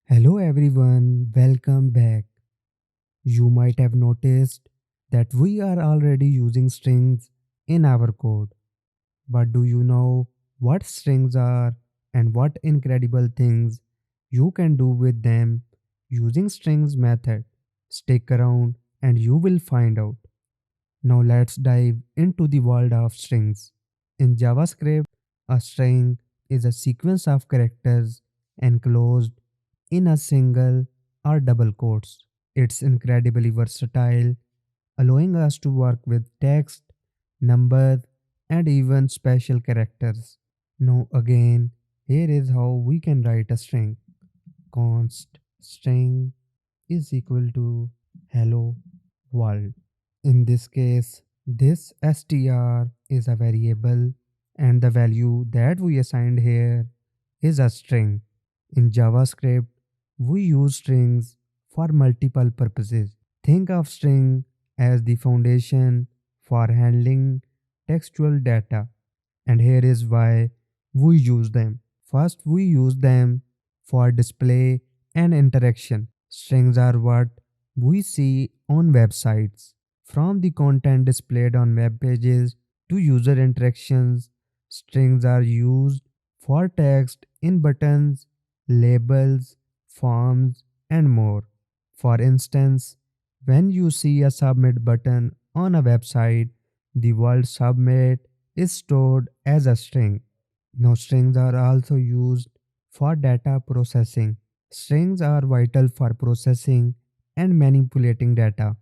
Hello everyone, welcome back. You might have noticed that we are already using strings in our code. But do you know what strings are and what incredible things you can do with them using strings method? Stick around and you will find out. Now let's dive into the world of strings. In JavaScript, a string is a sequence of characters enclosed in a single or double quotes. It's incredibly versatile, allowing us to work with text, numbers, and even special characters. Now, again, here is how we can write a string. Const string is equal to hello world. In this case, this str is a variable and the value that we assigned here is a string. In JavaScript, we use strings for multiple purposes. Think of string as the foundation for handling textual data, and here is why we use them. First, we use them for display and interaction. Strings are what we see on websites. From the content displayed on web pages to user interactions, strings are used for text in buttons, labels, forms, and more. For instance, when you see a submit button on a website, the word submit is stored as a string. Now, strings are also used for data processing. Strings are vital for processing and manipulating data.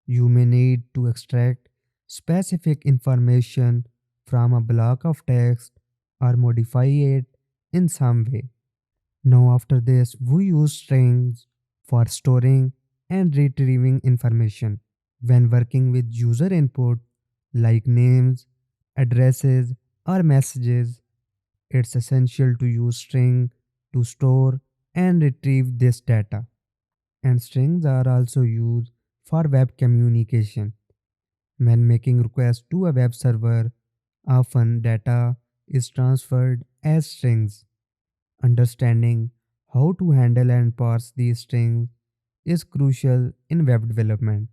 You may need to extract specific information from a block of text or modify it in some way. Now, after this, we use strings for storing and retrieving information. When working with user input like names, addresses, or messages, it's essential to use string to store and retrieve this data. And strings are also used for web communication. When making requests to a web server, often data is transferred as strings. Understanding how to handle and parse these strings is crucial in web development.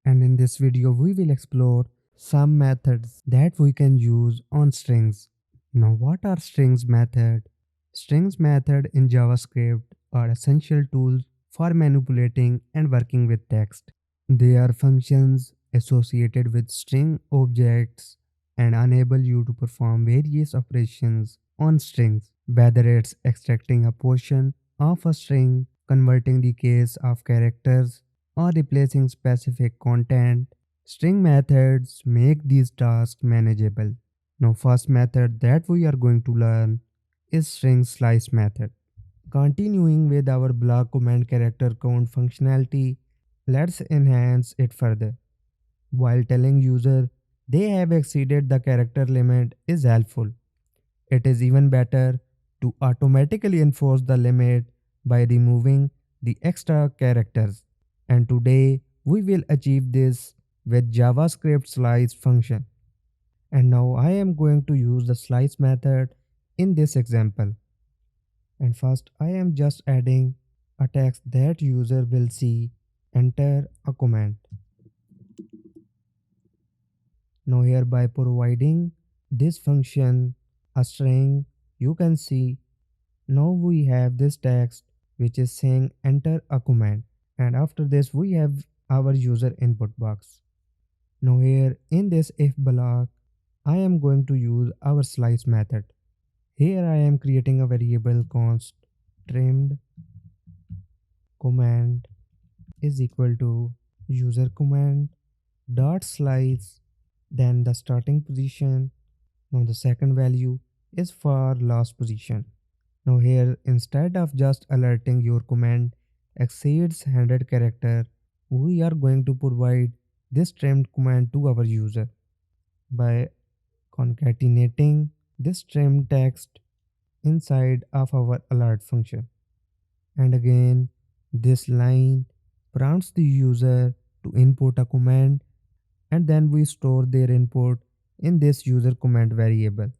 And in this video, we will explore some methods that we can use on strings. Now, what are strings method? Strings method in JavaScript are essential tools for manipulating and working with text. They are functions associated with string objects and enable you to perform various operations on strings, whether it's extracting a portion of a string, converting the case of characters, or replacing specific content. String methods make these tasks manageable. Now, first method that we are going to learn is string slice method. Continuing with our block command character count functionality, let's enhance it further. While telling user they have exceeded the character limit is helpful. It is even better to automatically enforce the limit by removing the extra characters. And today we will achieve this with JavaScript slice function. And now I am going to use the slice method in this example. And first I am just adding a text that user will see. Enter a command. Now here by providing this function a string, you can see now we have this text which is saying enter a command, and after this we have our user input box. Now here in this if block I am going to use our slice method. Here I am creating a variable const trimmed command is equal to user command dot slice, then the starting position. Now the second value is for last position. Now here instead of just alerting your command exceeds 100 character, we are going to provide this trimmed command to our user by concatenating this trimmed text inside of our alert function. And again, this line prompts the user to input a command, and then we store their input in this user command variable.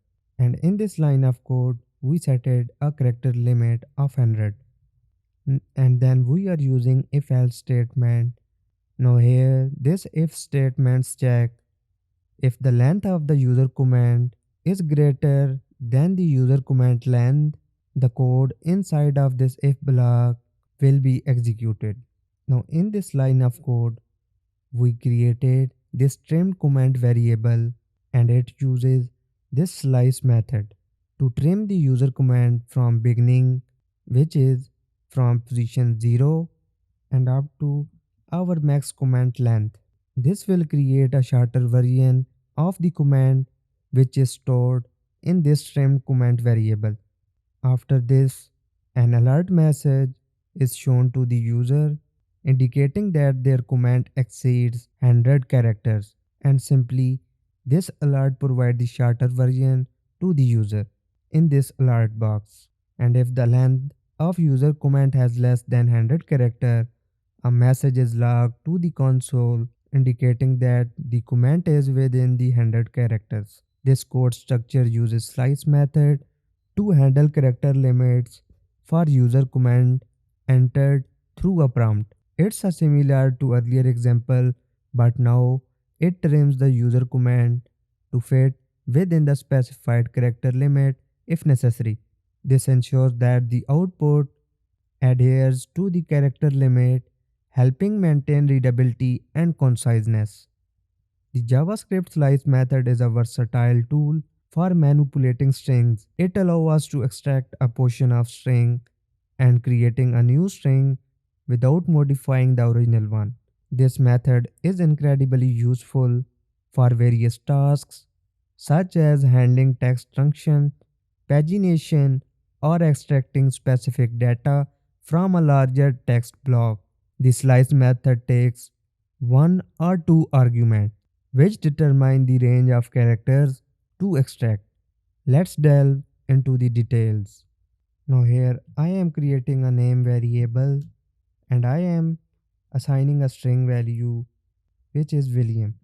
And in this line of code, we set a character limit of 100. And then we are using if else statement. Now here this if statements check if the length of the user command is greater than the user command length, the code inside of this if block will be executed. Now in this line of code, we created this trim command variable and it uses this slice method to trim the user command from beginning, which is from position 0 and up to our max command length. This will create a shorter version of the command which is stored in this trim command variable. After this, an alert message is shown to the user indicating that their command exceeds 100 characters, and simply this alert provides the shorter version to the user in this alert box. And if the length of user command has less than 100 character, a message is logged to the console indicating that the command is within the 100 characters. This code structure uses slice method to handle character limits for user command entered through a prompt. It's a similar to earlier example, but now it trims the user command to fit within the specified character limit if necessary. This ensures that the output adheres to the character limit, helping maintain readability and conciseness. The JavaScript slice method is a versatile tool for manipulating strings. It allows us to extract a portion of string and creating a new string without modifying the original one. This method is incredibly useful for various tasks such as handling text function, pagination, or extracting specific data from a larger text block. The slice method takes one or two arguments which determine the range of characters to extract. Let's delve into the details. Now here I am creating a name variable and I am assigning a string value which is William.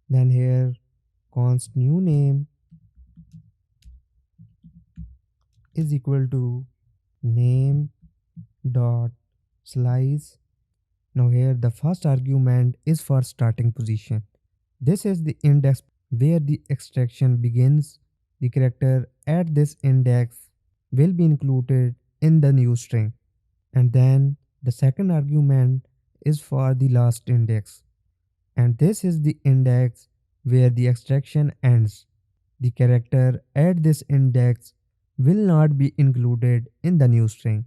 Then here const new name is equal to name dot slice. Now here the first argument is for starting position. This is the index where the extraction begins. The character at this index will be included in the new string. And then the second argument is for the last index. And this is the index where the extraction ends. The character at this index will not be included in the new string.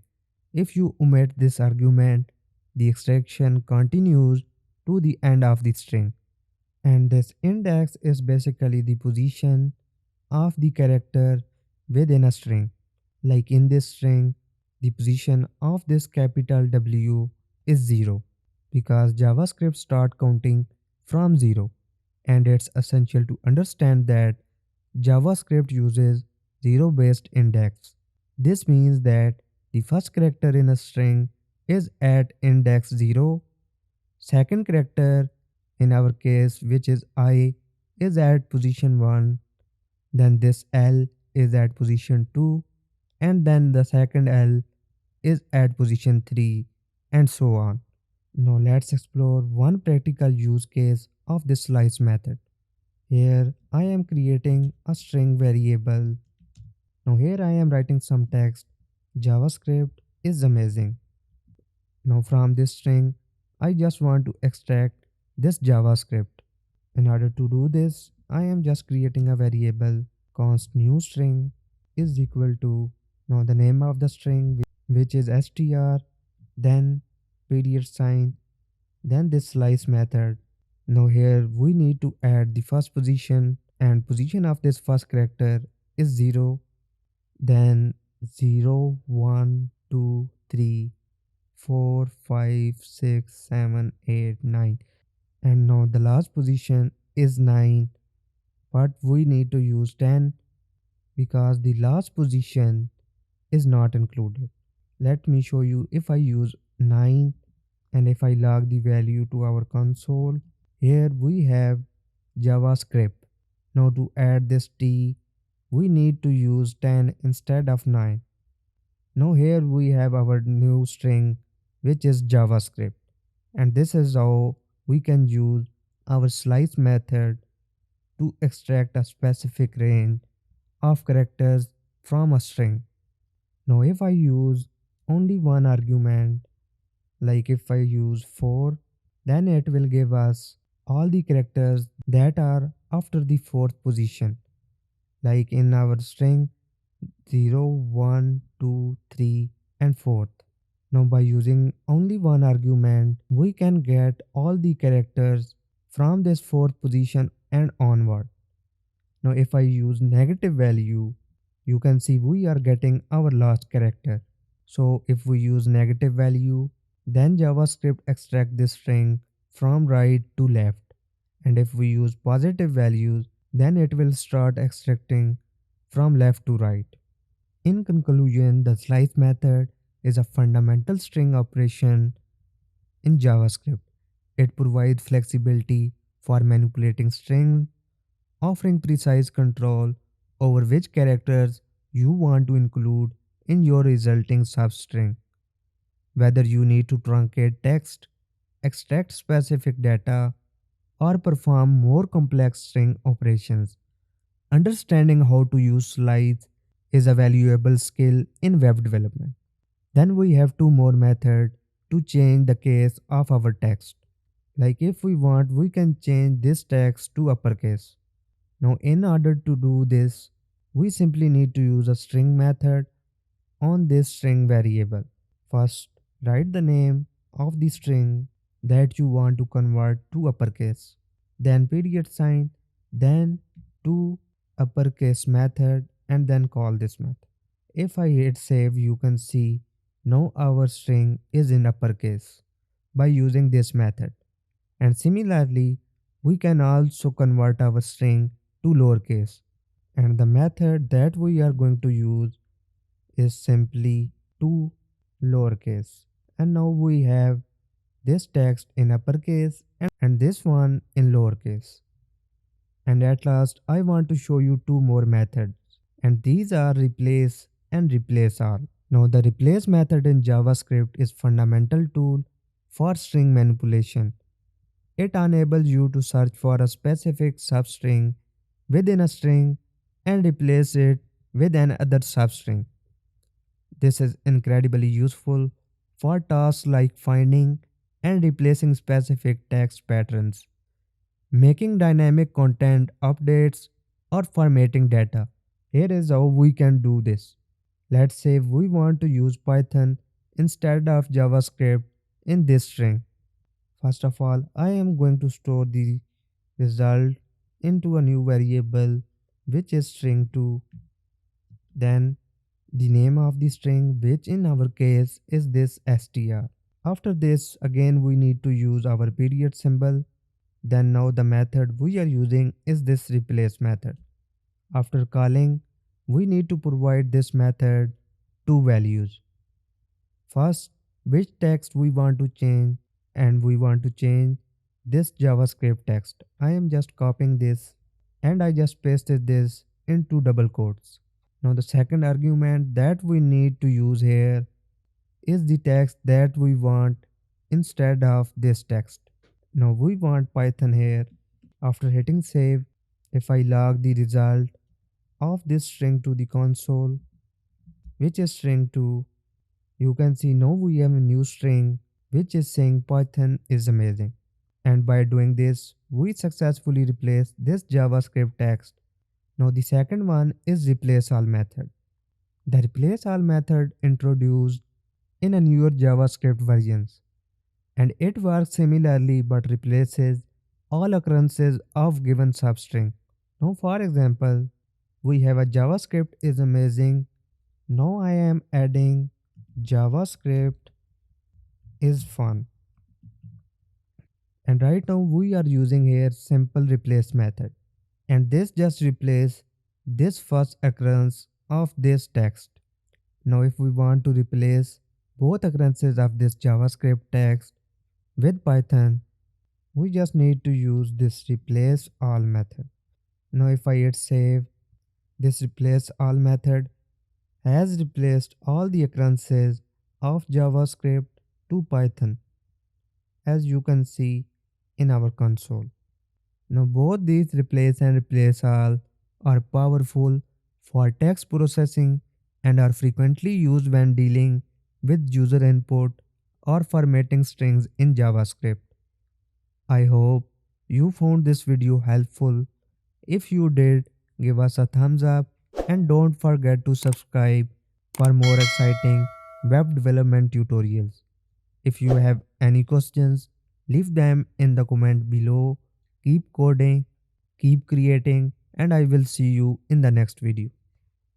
If you omit this argument, the extraction continues to the end of the string. And this index is basically the position of the character within a string. Like in this string, the position of this capital W is 0 because JavaScript start counting from 0, and it's essential to understand that JavaScript uses 0 based index. This means that the first character in a string is at index 0, second character in our case which is I is at position 1, then this L is at position 2, and then the second L is at position 3, and so on. Now let's explore one practical use case of this slice method. Here I am creating a string variable. Now here I am writing some text. JavaScript is amazing. Now from this string, I just want to extract this JavaScript. In order to do this, I am just creating a variable const new string is equal to now the name of the string which is str, then period sign, then this slice method. Now here we need to add the first position, and position of this first character is 0, then 0, 1, 2, 3, 4, 5, 6, 7, 8, 9, and now the last position is 9, but we need to use 10 because the last position is not included. Let me show you if I use 9 and if I log the value to our console. Here we have JavaScript. Now to add this T, we need to use 10 instead of 9. Now here we have our new string which is JavaScript, and this is how we can use our slice method to extract a specific range of characters from a string. Now if I use only one argument, like if I use 4, then it will give us all the characters that are after the fourth position, like in our string 0, 1, 2, 3, and 4th. Now by using only one argument, we can get all the characters from this fourth position and onward. Now if I use negative value, you can see we are getting our last character. So if we use negative value, then JavaScript extract this string from right to left. And if we use positive values, then it will start extracting from left to right. In conclusion, the slice method is a fundamental string operation in JavaScript. It provides flexibility for manipulating strings, offering precise control over which characters you want to include in your resulting substring. Whether you need to truncate text, extract specific data, or perform more complex string operations, understanding how to use slice is a valuable skill in web development. Then we have two more methods to change the case of our text. Like if we want, we can change this text to uppercase. Now in order to do this, we simply need to use a string method on this string variable. First, write the name of the string that you want to convert to uppercase. Then period sign, then to uppercase method, and then call this method. If I hit save, you can see now our string is in uppercase by using this method. And similarly, we can also convert our string to lowercase. And the method that we are going to use is simply to lowercase. And now we have this text in uppercase and this one in lowercase. And at last, I want to show you two more methods. And these are replace and replace all. Now the replace method in JavaScript is fundamental tool for string manipulation. It enables you to search for a specific substring within a string and replace it with another substring. This is incredibly useful for tasks like finding and replacing specific text patterns, making dynamic content updates, or formatting data. Here is how we can do this. Let's say we want to use Python instead of JavaScript in this string. First of all, I am going to store the result into a new variable which is string2, then the name of the string, which in our case is this str. After this, again we need to use our period symbol. Then now the method we are using is this replace method. After calling, we need to provide this method two values. First, which text we want to change, and we want to change this JavaScript text. I am just copying this and I just pasted this into double quotes. Now the second argument that we need to use here is the text that we want instead of this text. Now we want Python here. After hitting save, if I log the result of this string to the console, which is string2, you can see now we have a new string which is saying Python is amazing. And by doing this, we successfully replace this JavaScript text. Now the second one is replace all method. The replace all method introduced in a newer JavaScript versions, and it works similarly but replaces all occurrences of given substring. Now for example, we have a JavaScript is amazing. Now I am adding JavaScript is fun. And right now we are using here simple replace method. And this just replace this first occurrence of this text. Now if we want to replace both occurrences of this JavaScript text with Python, we just need to use this replace all method. Now if I hit save, this replace all method has replaced all the occurrences of JavaScript to Python, as you can see in our console. Now, both these replace and replace all are powerful for text processing and are frequently used when dealing with user input or formatting strings in JavaScript. I hope you found this video helpful. If you did, give us a thumbs up and don't forget to subscribe for more exciting web development tutorials. If you have any questions, leave them in the comment below. Keep coding, keep creating, and I will see you in the next video.